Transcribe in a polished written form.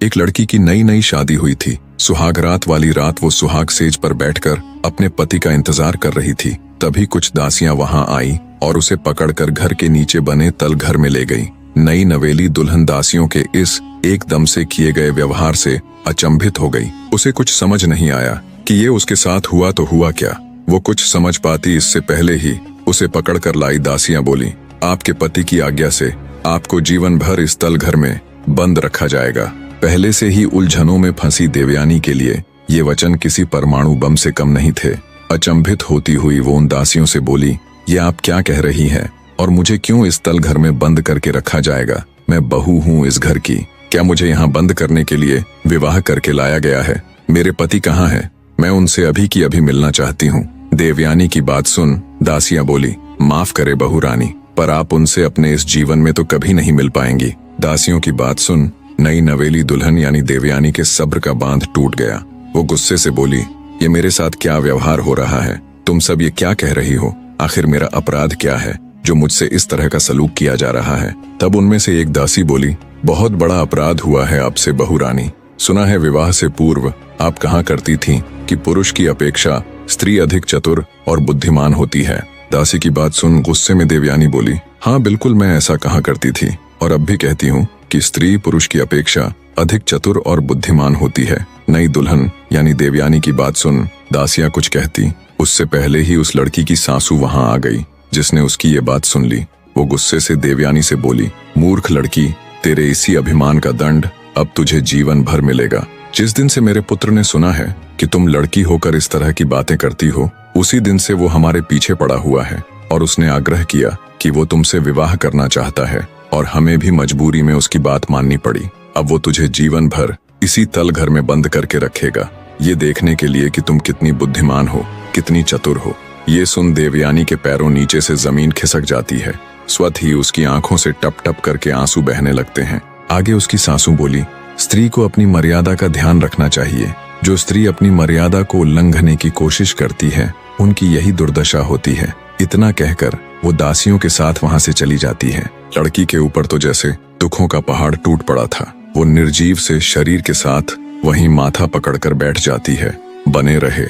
एक लड़की की नई नई शादी हुई थी। सुहागरात वाली रात वो सुहाग सेज पर बैठकर अपने पति का इंतजार कर रही थी। तभी कुछ दासियां वहां आई और उसे पकड़कर घर के नीचे बने तल घर में ले गई। नई नवेली दुल्हन दासियों के इस एकदम से किए गए व्यवहार से अचंभित हो गई। उसे कुछ समझ नहीं आया कि ये उसके साथ हुआ तो हुआ क्या। वो कुछ समझ पाती इससे पहले ही उसे पकड़कर लाई दासियां बोली, आपके पति की आज्ञा से आपको जीवन भर इस तल घर में बंद रखा जाएगा। पहले से ही उलझनों में फंसी देवयानी के लिए ये वचन किसी परमाणु बम से कम नहीं थे। अचंभित होती हुई वो उन दासियों से बोली, ये आप क्या कह रही हैं और मुझे क्यों इस तल घर में बंद करके रखा जाएगा? मैं बहू हूँ इस घर की। क्या मुझे यहाँ बंद करने के लिए विवाह करके लाया गया है? मेरे पति कहाँ है? मैं उनसे अभी की अभी मिलना चाहती हूँ। देवयानी की बात सुन दासियां बोली, माफ करे बहू रानी, पर आप उनसे अपने इस जीवन में तो कभी नहीं मिल पाएंगी। दासियों की बात सुन नई नवेली दुल्हन यानी देवयानी के सब्र का बांध टूट गया। वो गुस्से से बोली, ये मेरे साथ क्या व्यवहार हो रहा है? तुम सब ये क्या कह रही हो? आखिर मेरा अपराध क्या है जो मुझसे इस तरह का सलूक किया जा रहा है? तब उनमें से एक दासी बोली, बहुत बड़ा अपराध हुआ है आपसे बहू रानी। सुना है विवाह से पूर्व आप कहा करती थीं कि पुरुष की अपेक्षा स्त्री अधिक चतुर और बुद्धिमान होती है। दासी की बात सुन गुस्से में देवयानी बोली, हाँ बिल्कुल मैं ऐसा कहा करती थी और अब भी कहती हूँ कि स्त्री पुरुष की अपेक्षा अधिक चतुर और बुद्धिमान होती है। नई दुल्हन यानी देवयानी की बात सुन दासियां कुछ कहती उससे पहले ही उस लड़की की सासू वहां आ गई जिसने उसकी ये बात सुन ली। वो गुस्से से देवयानी से बोली, मूर्ख लड़की, तेरे इसी अभिमान का दंड अब तुझे जीवन भर मिलेगा। जिस दिन से मेरे पुत्र ने सुना है कि तुम लड़की होकर इस तरह की बातें करती हो, उसी दिन से वो हमारे पीछे पड़ा हुआ है और उसने आग्रह किया कि वो तुमसे विवाह करना चाहता है और हमें भी मजबूरी में उसकी बात माननी पड़ी। अब वो तुझे जीवन भर इसी तल घर में बंद करके रखेगा, ये देखने के लिए कि तुम कितनी बुद्धिमान हो, कितनी चतुर हो। ये सुन देवयानी के पैरों नीचे से जमीन खिसक जाती है। स्वतः ही उसकी आंखों से टप टप करके आंसू बहने लगते हैं। आगे उसकी सासू बोली, स्त्री को अपनी मर्यादा का ध्यान रखना चाहिए। जो स्त्री अपनी मर्यादा को उल्लंघने की कोशिश करती है उनकी यही दुर्दशा होती है। इतना कहकर वो दासियों के साथ वहां से चली जाती है। लड़की के ऊपर तो जैसे दुखों का पहाड़ टूट पड़ा था। वो निर्जीव से शरीर के साथ वहीं माथा पकड़कर बैठ जाती है। बने रहे।